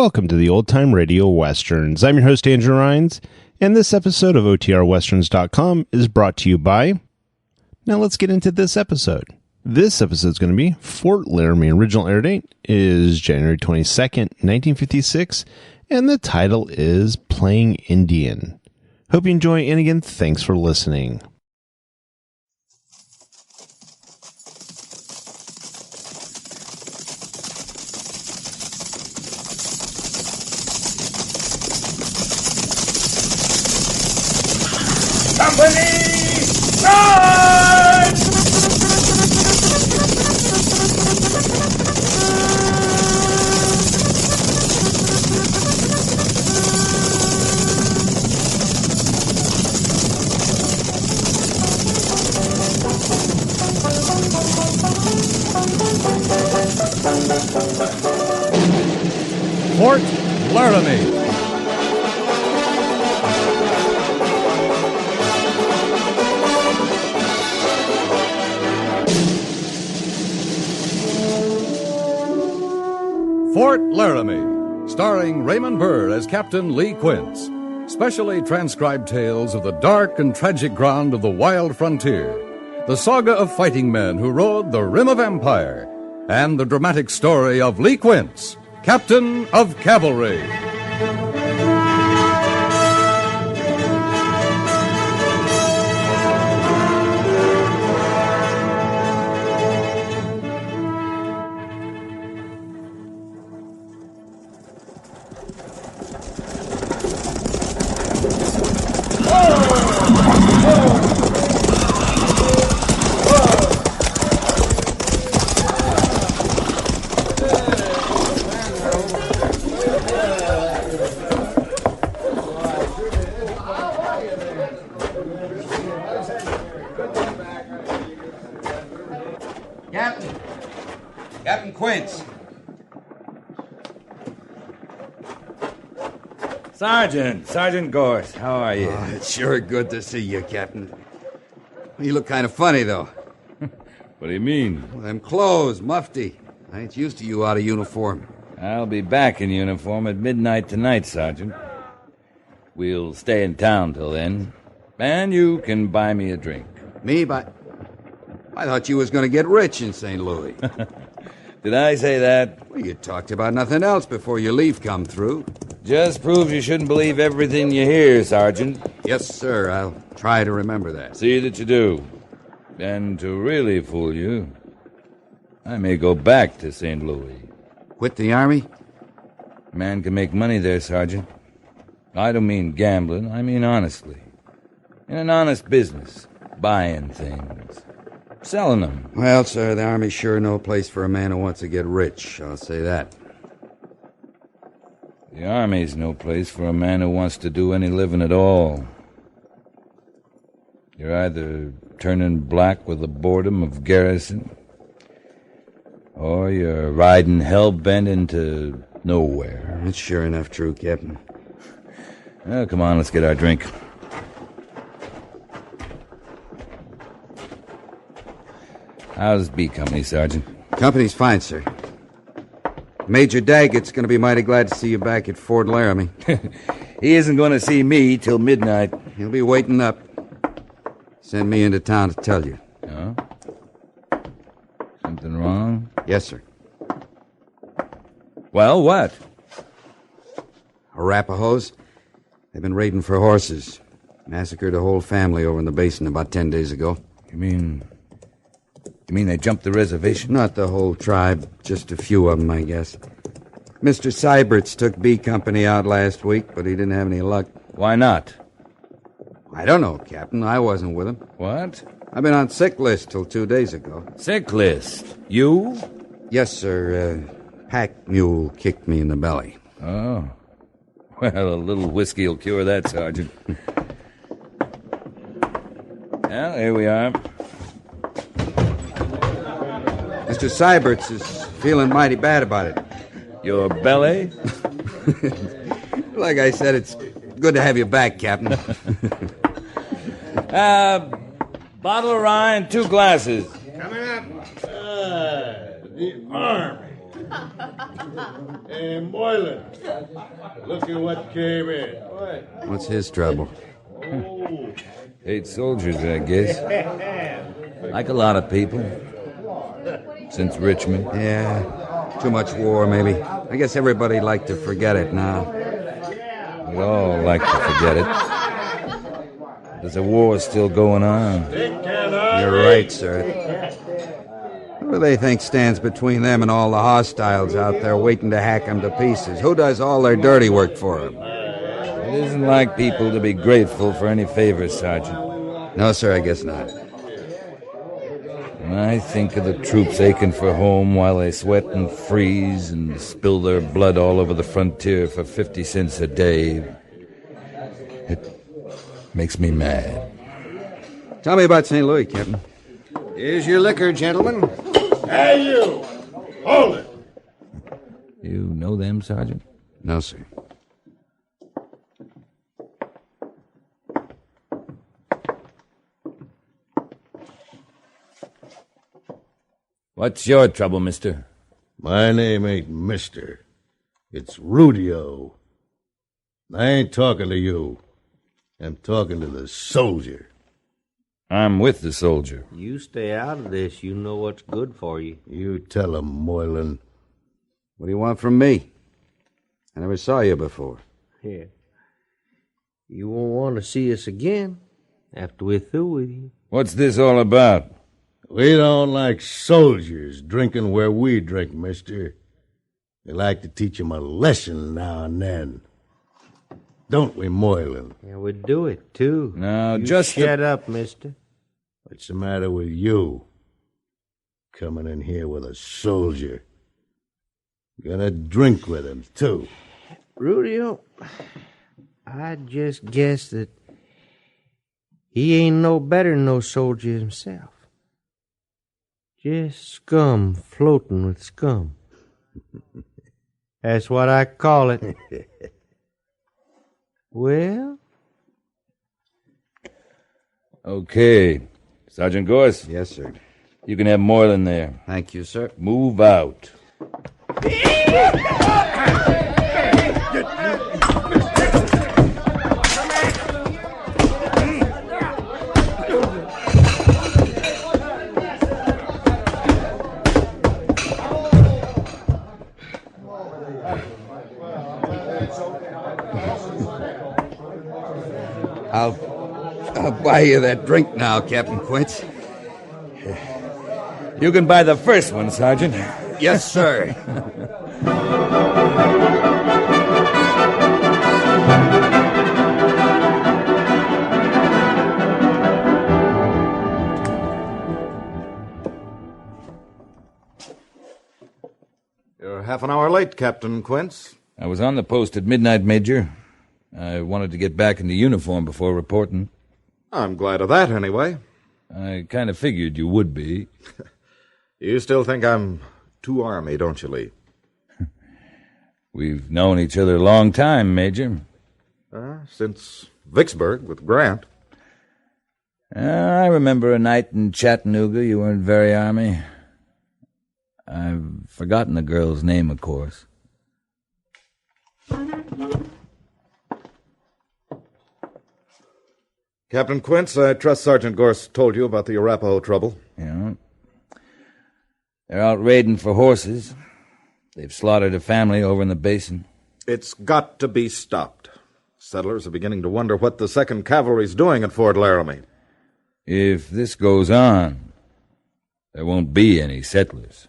welcome to the Old Time Radio Westerns. I'm your host, Andrew Rhynes, and this episode of OTRWesterns.com is brought to you by... Now let's get into this episode. This episode is going to be Fort Laramie. Original air date is January 22nd, 1956, and the title is Playing Indian. Hope you enjoy, and again, thanks for listening. Fort Laramie. Fort Laramie, starring Raymond Burr as Captain Lee Quince. Specially transcribed tales of the dark and tragic ground of the wild frontier, the saga of fighting men who rode the rim of empire, and the dramatic story of Lee Quince, Captain of Cavalry. Captain Quince. Sergeant Gorse, how are you? Oh, it's sure good to see you, Captain. You look kind of funny, though. What do you mean? Well, them clothes, mufti. I ain't used to you out of uniform. I'll be back in uniform at midnight tonight, Sergeant. We'll stay in town till then, and you can buy me a drink. Me? I thought you was going to get rich in St. Louis. Did I say that? Well, you talked about nothing else before your leave come through. Just proves you shouldn't believe everything you hear, Sergeant. Yes, sir. I'll try to remember that. See that you do. And to really fool you, I may go back to St. Louis. Quit the Army? A man can make money there, Sergeant. I don't mean gambling. I mean honestly. In an honest business. Buying things. Selling them. Well, sir, the Army's sure no place for a man who wants to get rich. I'll say that. The Army's no place for a man who wants to do any living at all. You're either turning black with the boredom of garrison, or you're riding hell-bent into nowhere. That's sure enough true, Captain. Well, come on, let's get our drink. How's B Company, Sergeant? Company's fine, sir. Major Daggett's going to be mighty glad to see you back at Fort Laramie. He isn't going to see me till midnight. He'll be waiting up. Send me into town to tell you. Oh? Something wrong? Yes, sir. Well, what? Arapahoes. They've been raiding for horses. Massacred a whole family over in the basin about 10 days ago. You mean they jumped the reservation? Not the whole tribe, just a few of them, I guess. Mr. Siberts took B Company out last week, but he didn't have any luck. Why not? I don't know, Captain. I wasn't with him. What? I've been on sick list till 2 days ago. Sick list? You? Yes, sir. Pack mule kicked me in the belly. Oh. Well, a little whiskey will cure that, Sergeant. Well, here we are. Mr. Siberts is feeling mighty bad about it. Your belly? Like I said, it's good to have you back, Captain. Bottle of Rhyne, 2 glasses. Coming up. The Army. Hey, Moylan, look at what came in. What's his trouble? Oh. Hate soldiers, I guess. Like a lot of people. Since Richmond. Yeah, too much war, maybe. I guess everybody'd like to forget it now. We all like to forget it. There's a war still going on. You're right, sir. Who do they think stands between them and all the hostiles out there waiting to hack them to pieces? Who does all their dirty work for them? It isn't like people to be grateful for any favors, Sergeant. No, sir, I guess not. When I think of the troops aching for home while they sweat and freeze and spill their blood all over the frontier for 50 cents a day, it makes me mad. Tell me about St. Louis, Captain. Here's your liquor, gentlemen. Hey, you! Hold it! You know them, Sergeant? No, sir. What's your trouble, mister? My name ain't Mister. It's Rudio. I ain't talking to you. I'm talking to the soldier. I'm with the soldier. You stay out of this. You know what's good for you. You tell him, Moylan. What do you want from me? I never saw you before. Yeah. You won't want to see us again after we're through with you. What's this all about? We don't like soldiers drinking where we drink, mister. We like to teach 'em a lesson now and then. Don't we, Moylan? Yeah, we do it, too. Now, You just shut up, mister. What's the matter with you? Coming in here with a soldier. Gonna drink with him, too. Rudio, I just guess that he ain't no better than no soldier himself. Just scum floating with scum. That's what I call it. Well? Okay. Sergeant Gorse, Yes, sir. you can have Moylan there. Thank you, sir. Move out. I'll buy you that drink now, Captain Quince. You can buy the first one, Sergeant. Yes, sir. You're half an hour late, Captain Quince. I was on the post at midnight, Major. I wanted to get back into uniform before reporting. I'm glad of that, anyway. I kind of figured you would be. You still think I'm too Army, don't you, Lee? We've known each other a long time, Major. Since Vicksburg with Grant. I remember a night in Chattanooga. You weren't very Army. I've forgotten the girl's name, of course. Captain Quince, I trust Sergeant Gorse told you about the Arapaho trouble. Yeah. They're out raiding for horses. They've slaughtered a family over in the basin. It's got to be stopped. Settlers are beginning to wonder what the 2nd Cavalry's doing at Fort Laramie. If this goes on, there won't be any settlers.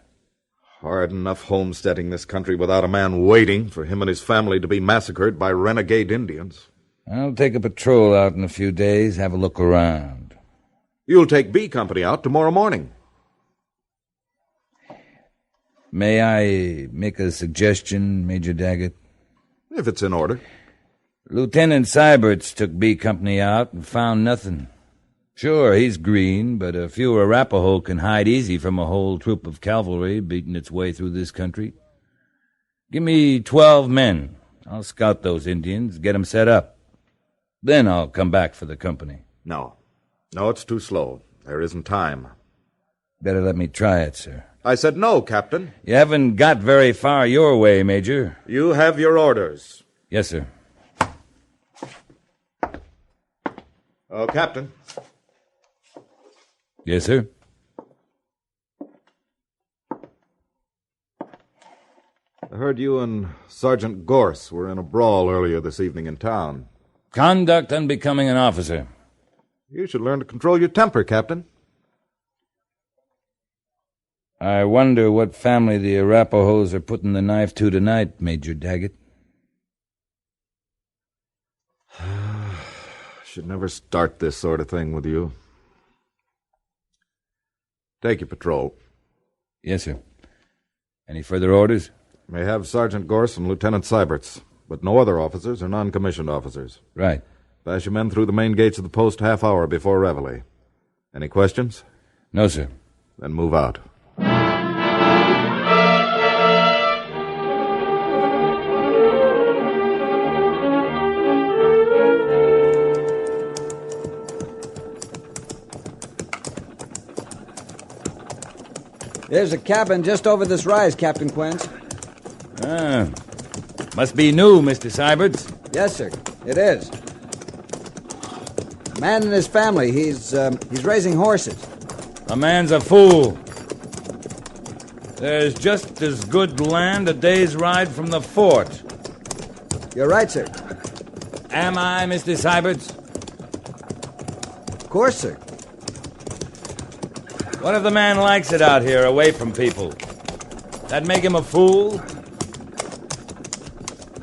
Hard enough homesteading this country without a man waiting for him and his family to be massacred by renegade Indians. I'll take a patrol out in a few days, have a look around. You'll take B Company out tomorrow morning. May I make a suggestion, Major Daggett? If it's in order. Lieutenant Siberts took B Company out and found nothing. Sure, he's green, but a few Arapaho can hide easy from a whole troop of cavalry beating its way through this country. Give me 12 men. I'll scout those Indians, get them set up. Then I'll come back for the company. No, it's too slow. There isn't time. Better let me try it, sir. I said no, Captain. You haven't got very far your way, Major. You have your orders. Yes, sir. Oh, Captain. Yes, sir. I heard you and Sergeant Gorse were in a brawl earlier this evening in town. Conduct unbecoming an officer. You should learn to control your temper, Captain. I wonder what family the Arapahoes are putting the knife to tonight, Major Daggett. Should never start this sort of thing with you. Take your patrol. Yes, sir. Any further orders? May have Sergeant Gorse and Lieutenant Siberts, but no other officers or non-commissioned officers. Right. Pass your men through the main gates of the post half-hour before reveille. Any questions? No, sir. Then move out. There's a cabin just over this rise, Captain Quince. Ah. Must be new, Mr. Siberts. Yes, sir. It is. A man and his family. He's raising horses. A man's a fool. There's just as good land a day's ride from the fort. You're right, sir. Am I, Mr. Siberts? Of course, sir. What if the man likes it out here, away from people? That make him a fool?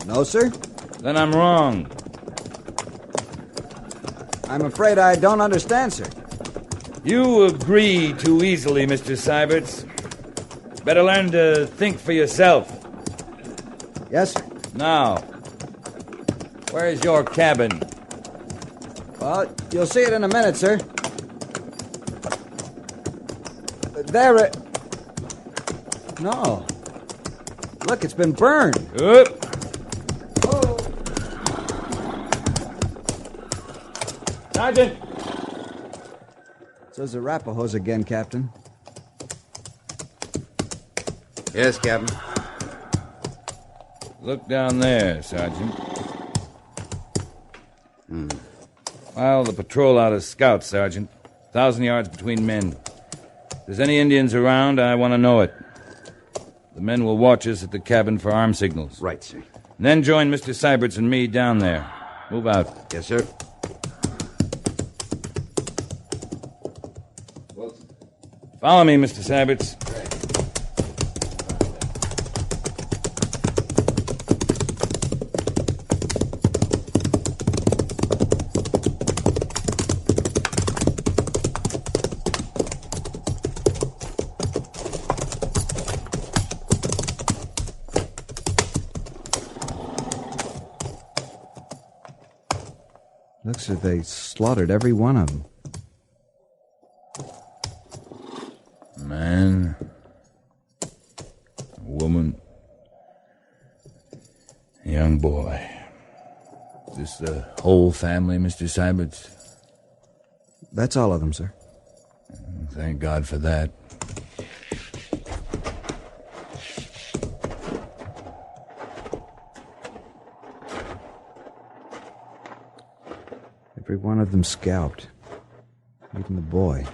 No, sir. Then I'm wrong. I'm afraid I don't understand, sir. You agree too easily, Mr. Siberts. Better learn to think for yourself. Yes, sir. Now, where's your cabin? Well, you'll see it in a minute, sir. There it... No. Look, it's been burned. Oop. Oh. Sergeant! It's those Arapahoes again, Captain. Yes, Captain. Look down there, Sergeant. File the patrol out as scouts, Sergeant. 1,000 yards between men. If there's any Indians around, I want to know it. The men will watch us at the cabin for arm signals. Right, sir. And then join Mr. Siberts and me down there. Move out. Yes, sir. Follow me, Mr. Siberts. Looks as if they slaughtered every one of them. Man, a woman, a young boy. Is this the whole family, Mr. Siberts? That's all of them, sir. Thank God for that. Every one of them scalped. Even the boy.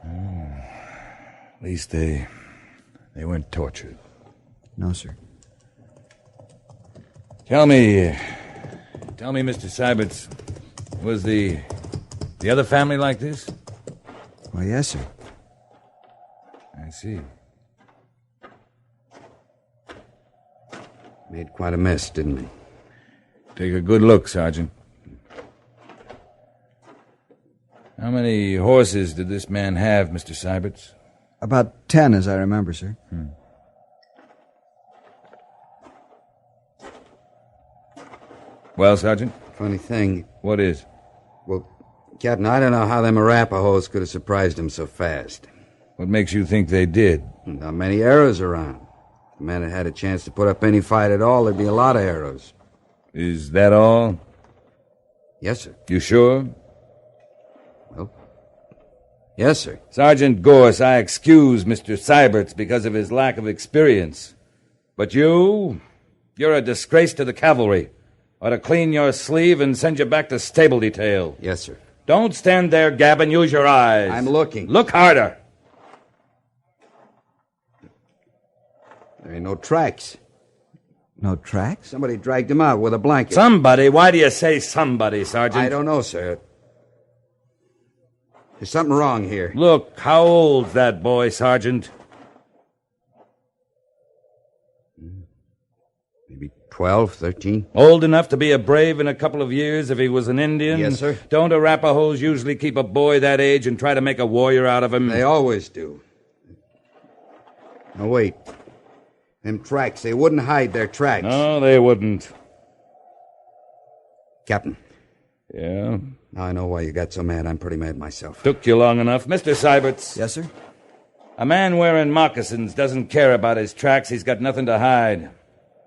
At least they weren't tortured. No, sir. Tell me, Mr. Siberts, was the other family like this? Why, yes, sir. I see. Made quite a mess, didn't he? Take a good look, Sergeant. How many horses did this man have, Mr. Siberts? About 10, as I remember, sir. Well, Sergeant? Funny thing. What is? Well, Captain, I don't know how them Arapahoes could have surprised him so fast. What makes you think they did? Not many arrows around. If the men had had a chance to put up any fight at all, there'd be a lot of arrows. Is that all? Yes, sir. You sure? Well, Yes, sir. Sergeant Gorse, I excuse Mr. Siberts because of his lack of experience. But you're a disgrace to the cavalry. Ought to clean your sleeve and send you back to stable detail. Yes, sir. Don't stand there, gabbing. Use your eyes. I'm looking. Look harder. There ain't no tracks. No tracks? Somebody dragged him out with a blanket. Somebody? Why do you say somebody, Sergeant? I don't know, sir. There's something wrong here. Look, how old's that boy, Sergeant? Maybe 12, 13. Old enough to be a brave in a couple of years if he was an Indian? Yes, sir. Don't Arapahoes usually keep a boy that age and try to make a warrior out of him? They always do. No, wait. Them tracks, they wouldn't hide their tracks. No, they wouldn't. Captain. Yeah? Now I know why you got so mad. I'm pretty mad myself. Took you long enough. Mr. Siberts. Yes, sir? A man wearing moccasins doesn't care about his tracks. He's got nothing to hide.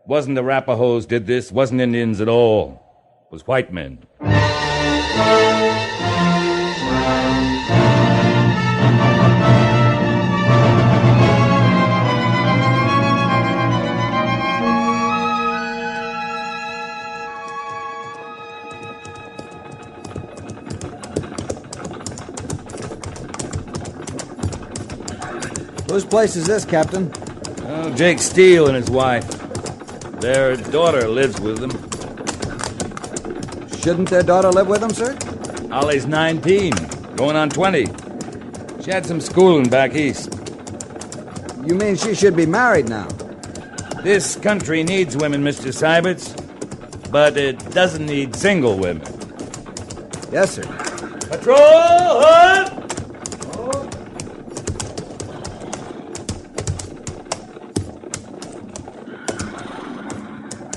Wasn't the Arapahoes did this. Wasn't Indians at all. It was white men. Whose place is this, Captain? Oh, Jake Steele and his wife. Their daughter lives with them. Shouldn't their daughter live with them, sir? Ollie's 19, going on 20. She had some schooling back east. You mean she should be married now? This country needs women, Mr. Siberts, but it doesn't need single women. Yes, sir. Patrol! Up!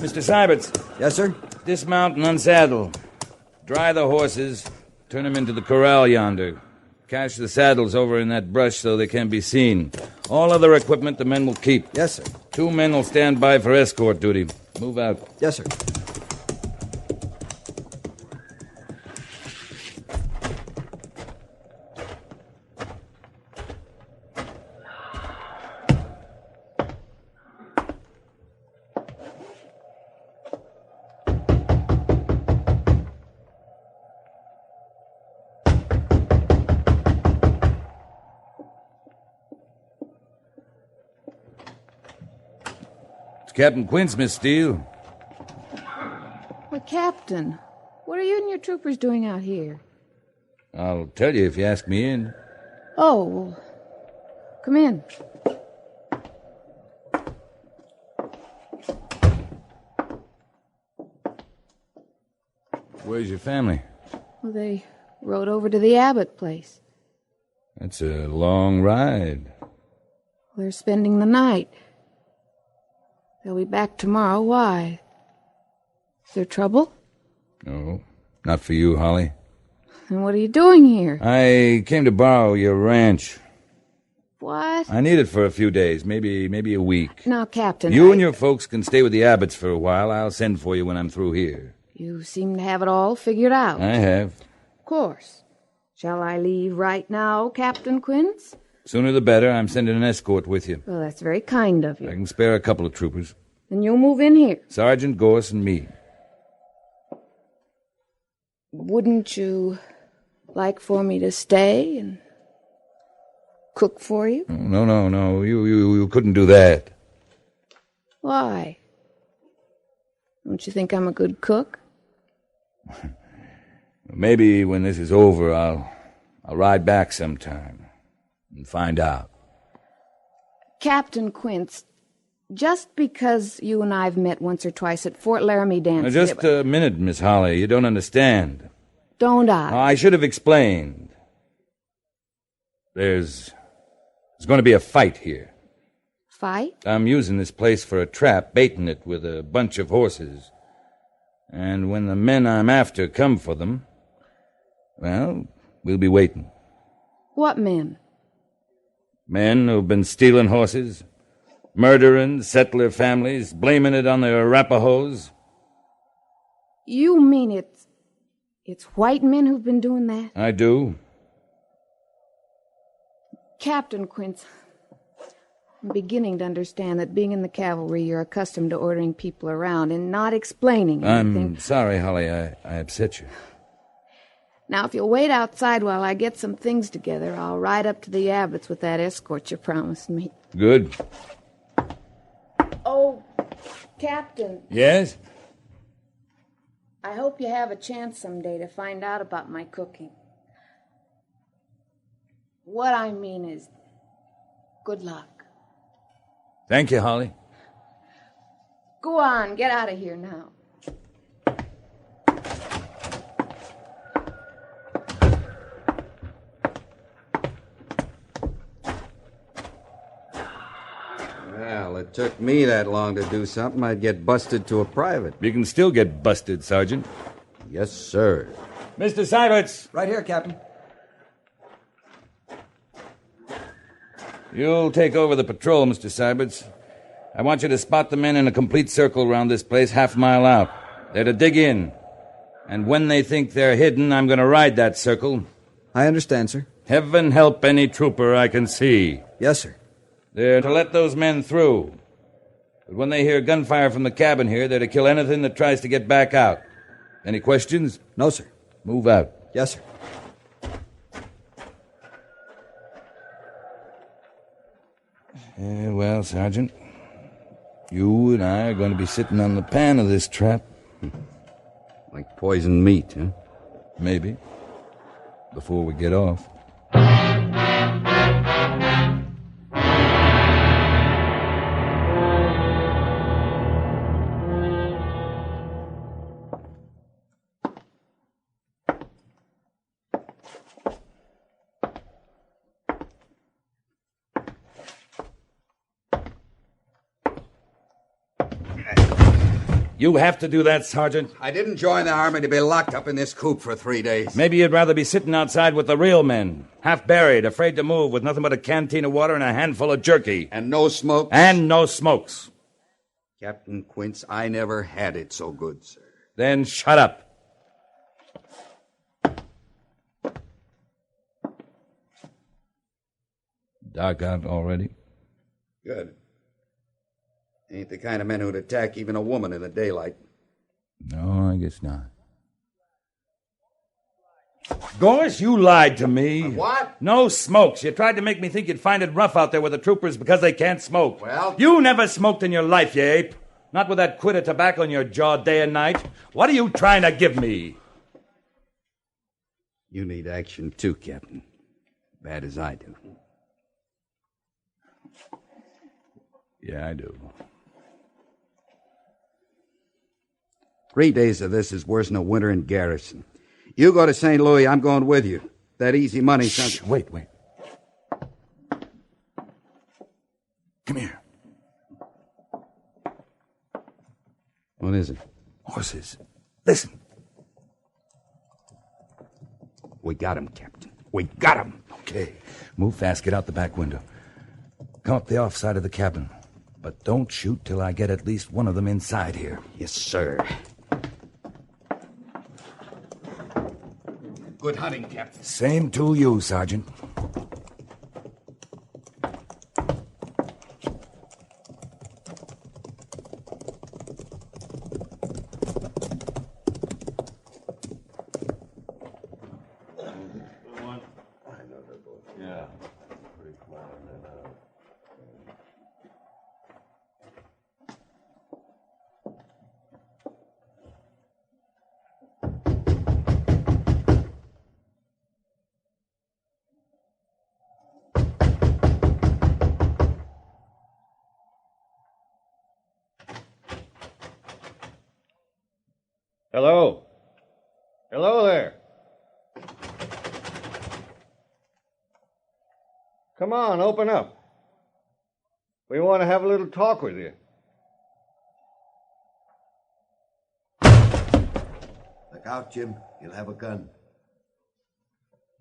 Mr. Siberts. Yes, sir? Dismount and unsaddle. Dry the horses. Turn them into the corral yonder. Cache the saddles over in that brush so they can't be seen. All other equipment the men will keep. Yes, sir. 2 men will stand by for escort duty. Move out. Yes, sir. It's Captain Quince, Miss Steele. Well, Captain, what are you and your troopers doing out here? I'll tell you if you ask me in. Oh, well, come in. Where's your family? Well, they rode over to the Abbott place. That's a long ride. They're spending the night. They'll be back tomorrow. Why? Is there trouble? No, not for you, Holly. And what are you doing here? I came to borrow your ranch. What? I need it for a few days, maybe a week. Now, Captain, You and your folks can stay with the Abbotts for a while. I'll send for you when I'm through here. You seem to have it all figured out. I have. Of course. Shall I leave right now, Captain Quince? Sooner the better. I'm sending an escort with you. Well, that's very kind of you. I can spare a couple of troopers. Then you'll move in here. Sergeant Gorse and me. Wouldn't you like for me to stay and cook for you? No. You couldn't do that. Why? Don't you think I'm a good cook? Maybe when this is over, I'll ride back sometime and find out. Captain Quince, just because you and I've met once or twice at Fort Laramie Now, dance... just a minute, Miss Holly. You don't understand. Don't I? I should have explained. There's going to be a fight here. Fight? I'm using this place for a trap, baiting it with a bunch of horses. And when the men I'm after come for them, well, we'll be waiting. What men? Men who've been stealing horses, murdering settler families, blaming it on the Arapahoes. You mean it's white men who've been doing that? I do. Captain Quince, I'm beginning to understand that being in the cavalry, you're accustomed to ordering people around and not explaining anything. I'm sorry, Holly, I upset you. Now, if you'll wait outside while I get some things together, I'll ride up to the Abbotts with that escort you promised me. Good. Oh, Captain. Yes? I hope you have a chance someday to find out about my cooking. What I mean is, good luck. Thank you, Holly. Go on, get out of here now. Well, it took me that long to do something. I'd get busted to a private. You can still get busted, Sergeant. Yes, sir. Mr. Siberts! Right here, Captain. You'll take over the patrol, Mr. Siberts. I want you to spot the men in a complete circle around this place, half a mile out. They're to dig in. And when they think they're hidden, I'm going to ride that circle. I understand, sir. Heaven help any trooper I can see. Yes, sir. They're to let those men through. But when they hear gunfire from the cabin here, they're to kill anything that tries to get back out. Any questions? No, sir. Move out. Yes, sir. Well, Sergeant, you and I are going to be sitting on the pan of this trap. Like poisoned meat, huh? Maybe. Before we get off. You have to do that, Sergeant. I didn't join the army to be locked up in this coop for 3 days. Maybe you'd rather be sitting outside with the real men, half buried, afraid to move, with nothing but a canteen of water and a handful of jerky. And no smoke? And no smokes. Captain Quince, I never had it so good, sir. Then shut up. Dark out already? Good. Ain't the kind of men who'd attack even a woman in the daylight. No, I guess not. Gosh, you lied to me. What? No smokes. You tried to make me think you'd find it rough out there with the troopers because they can't smoke. Well? You never smoked in your life, you ape. Not with that quid of tobacco in your jaw day and night. What are you trying to give me? You need action too, Captain. Bad as I do. Yeah, I do. 3 days of this is worse than a winter in garrison. You go to St. Louis, I'm going with you. That easy money... Shh, wait. Come here. What is it? Horses. Listen. We got him, Captain. We got him. Okay. Move fast. Get out the back window. Come up the off side of the cabin. But don't shoot till I get at least one of them inside here. Yes, sir. Good hunting, Captain. Same to you, Sergeant. Hello? Hello there. Come on, open up. We want to have a little talk with you. Look out, Jim. You'll have a gun.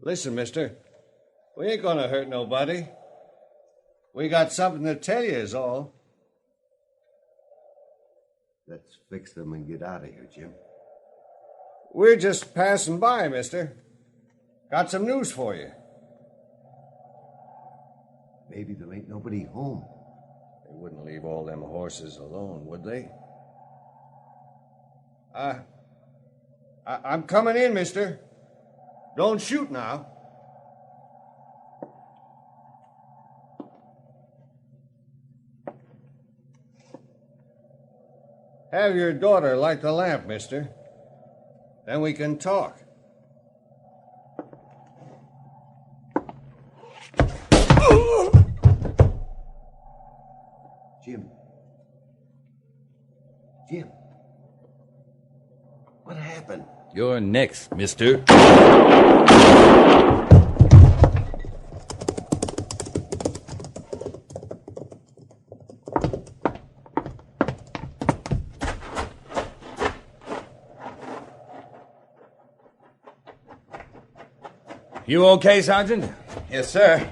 Listen, mister. We ain't gonna hurt nobody. We got something to tell you is all. Let's fix them and get out of here, Jim. We're just passing by, mister. Got some news for you. Maybe there ain't nobody home. They wouldn't leave all them horses alone, would they? I'm coming in, mister. Don't shoot now. Have your daughter light the lamp, mister. Then we can talk. Jim. What happened? You're next, mister. You okay, Sergeant? Yes, sir.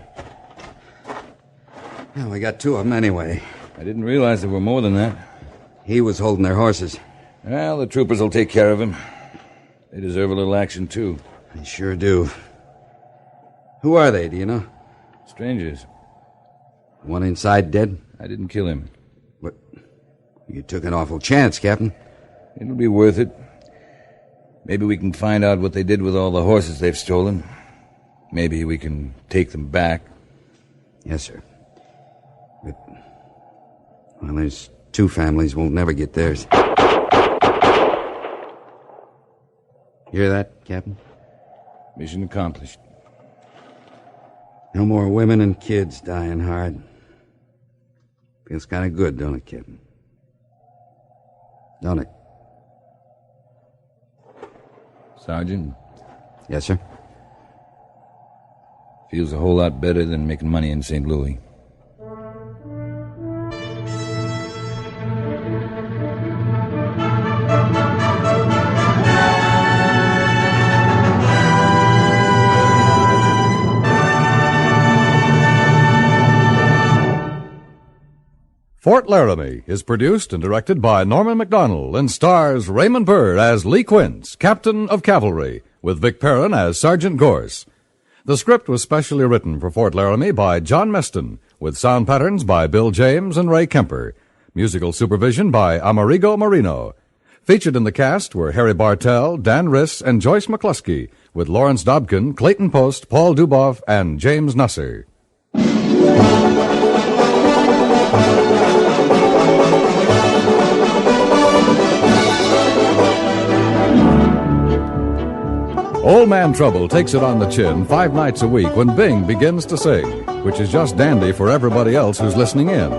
Well, we got 2 of them anyway. I didn't realize there were more than that. He was holding their horses. Well, the troopers will take care of him. They deserve a little action, too. They sure do. Who are they, do you know? Strangers. One inside dead? I didn't kill him. But you took an awful chance, Captain. It'll be worth it. Maybe we can find out what they did with all the horses they've stolen. Maybe we can take them back. Yes, sir. But, well, there's 2 families won't never get theirs. Hear that, Captain? Mission accomplished. No more women and kids dying hard. Feels kind of good, don't it, Captain? Don't it? Sergeant? Yes, sir? Feels a whole lot better than making money in St. Louis. Fort Laramie is produced and directed by Norman Macdonnell and stars Raymond Burr as Lee Quince, Captain of Cavalry, with Vic Perrin as Sergeant Gorse. The script was specially written for Fort Laramie by John Meston, with sound patterns by Bill James and Ray Kemper. Musical supervision by Amerigo Marino. Featured in the cast were Harry Bartel, Dan Riss, and Joyce McCluskey, with Lawrence Dobkin, Clayton Post, Paul Dubov, and James Nusser. Old Man Trouble takes it on the chin 5 nights a week when Bing begins to sing, which is just dandy for everybody else who's listening in.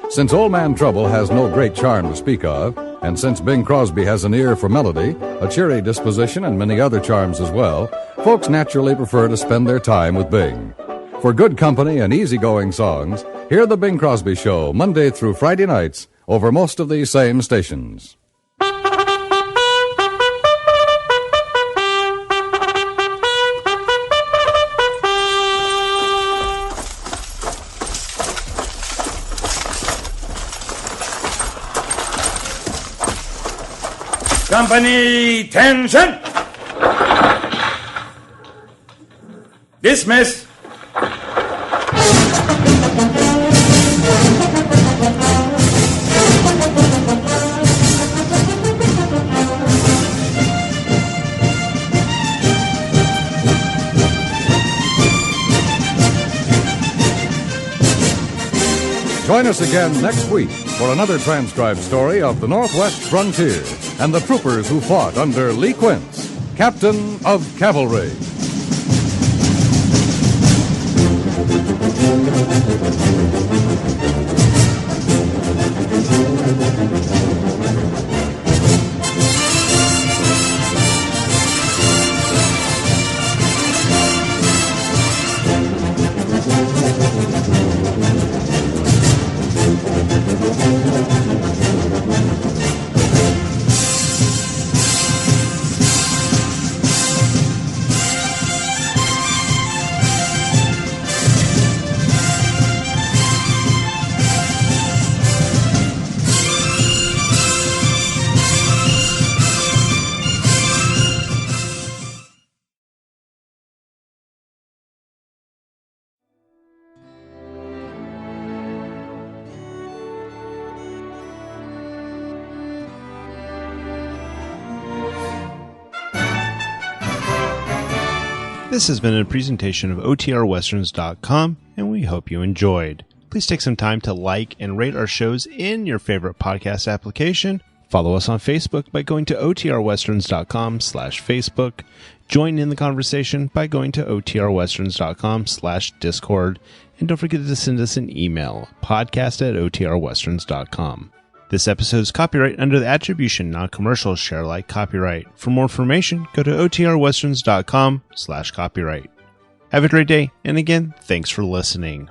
Since Old Man Trouble has no great charm to speak of, and since Bing Crosby has an ear for melody, a cheery disposition, and many other charms as well, folks naturally prefer to spend their time with Bing. For good company and easygoing songs, hear The Bing Crosby Show Monday through Friday nights over most of these same stations. Company, tension! Dismiss! Join us again next week for another transcribed story of the Northwest frontier and the troopers who fought under Lee Quince, Captain of Cavalry. This has been a presentation of OTRWesterns.com, and we hope you enjoyed. Please take some time to like and rate our shows in your favorite podcast application. Follow us on Facebook by going to OTRWesterns.com/Facebook. Join in the conversation by going to OTRWesterns.com/Discord. And don't forget to send us an email, podcast@OTRWesterns.com. This episode is copyright under the Attribution Non-Commercial Share Alike copyright. For more information, go to OTRWesterns.com/copyright. Have a great day, and again, thanks for listening.